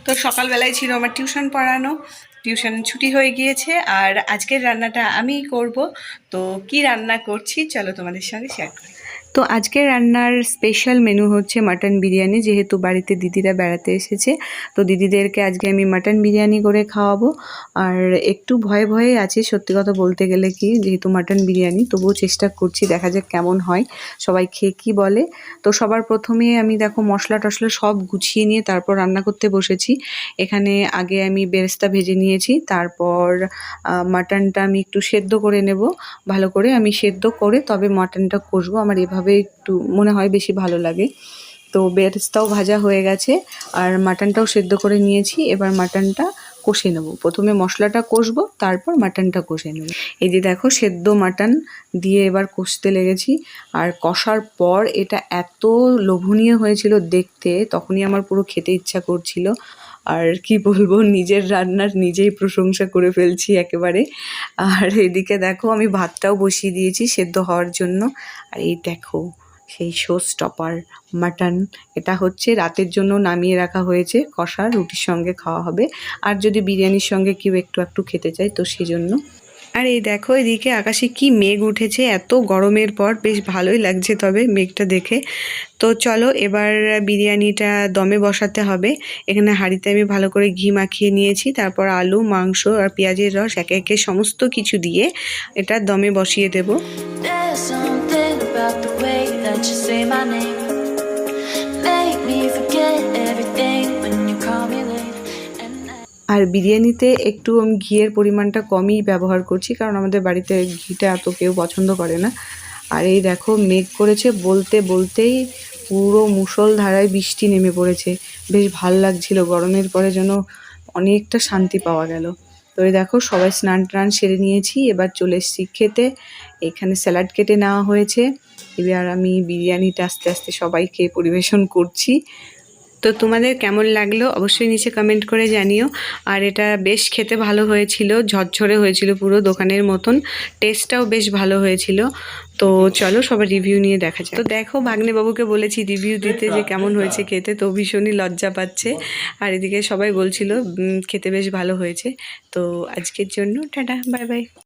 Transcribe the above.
তো সকালবেলায় ছিল আমার টিউশন পড়ানো, টিউশন ছুটি হয়ে গিয়েছে আর আজকের রান্নাটা আমিই করব। তো কি রান্না করছি চলো তোমাদের সঙ্গে শেয়ার করি। তো আজকের রান্নার স্পেশাল মেনু হচ্ছে মাটন বিরিয়ানি, যেহেতু বাড়িতে দিদিরা বেড়াতে এসেছে তো দিদিদেরকে আজকে আমি মাটন বিরিয়ানি করে খাওয়াবো। আর একটু ভয়ে ভয়ে আছি সত্যি কথা বলতে গেলে, কি যেহেতু মাটন বিরিয়ানি, তবুও চেষ্টা করছি, দেখা যাক কেমন হয়, সবাই খেয়ে কী বলে। তো সবার প্রথমে আমি দেখো মশলা টশলা সব গুছিয়ে নিয়ে তারপর রান্না করতে বসেছি। এখানে আগে আমি বেরেস্তা ভেজে নিয়েছি, তারপর মাটনটা আমি একটু সেদ্ধ করে নেব। ভালো করে আমি সেদ্ধ করে তবে মাটনটা কষবো, আমার এভাবে একটু মনে হয় বেশি ভালো লাগে। তো বেরেস্তাও ভাজা হয়ে গেছে আর মাটনটাও সেদ্ধ করে নিয়েছি। এবার মাটনটা কষে নেব, প্রথমে মশলাটা কষবো তারপর মাটনটা কষে নেব। এই যে দেখো সেদ্ধ মাটন দিয়ে এবার কষতে লেগেছি। আর কষার পর এটা এত লোভনীয় হয়েছিল দেখতে, তখনই আমার পুরো খেতে ইচ্ছা করছিল। আর কি বলবো, নিজের রান্নার নিজেই প্রশংসা করে ফেলছি একেবারে। আর এদিকে দেখো আমি ভাতটাও বসিয়ে দিয়েছি সেদ্ধ হওয়ার জন্য। আর এই দেখো সেই শো স্টপার মাটন, এটা হচ্ছে রাতের জন্য নামিয়ে রাখা হয়েছে, কষা রুটির সঙ্গে খাওয়া হবে। আর যদি বিরিয়ানির সঙ্গে কেউ একটু একটু খেতে চায় তো সেজন্য। আর এই দেখো এদিকে আকাশে কি মেঘ উঠেছে, এত গরমের পর বেশ ভালোই লাগছে তবে মেঘটা দেখে। তো চলো এবার বিরিয়ানিটা দমে বসাতে হবে। এখানে হাঁড়িতে আমি ভালো করে ঘি মাখিয়ে নিয়েছি, তারপর আলু, মাংস আর পেঁয়াজের রস একে একে সমস্ত কিছু দিয়ে এটা দমে বসিয়ে দেব। আর বিরিয়ানিতে একটু আমি ঘিয়ের পরিমাণটা কমই ব্যবহার করছি, কারণ আমাদের বাড়িতে ঘিটা এত কেউ পছন্দ করে না। আর এই দেখো মেঘ করেছে বলতে বলতেই পুরো মুষলধারায় বৃষ্টি নেমে পড়েছে। বেশ ভাল লাগছিল, গরমের পরে যেন অনেকটা শান্তি পাওয়া গেল। তো এই দেখো সবাই স্নান টান সেরে নিয়েছি, এবার চলে এসেছি খেতে। এখানে স্যালাড কেটে নেওয়া হয়েছে, এবার আমি বিরিয়ানিটা আস্তে আস্তে সবাইকে পরিবেশন করছি। তো তোমাদের কেমন লাগলো অবশ্যই নিচে কমেন্ট করে জানিও। আর এটা বেশ খেতে ভালো হয়েছিল, ঝরঝরে হয়েছিল পুরো দোকানের মতন, টেস্টটাও বেশ ভালো হয়েছিল। তো চলো সবার রিভিউ নিয়ে দেখা যায়। তো দেখো ভাগ্নে বাবুকে বলেছি রিভিউ দিতে যে কেমন হয়েছে খেতে, তো ভীষণই লজ্জা পাচ্ছে। আর এদিকে সবাই বলছিল খেতে বেশ ভালো হয়েছে। তো আজকের জন্য টাটা, বাই বাই।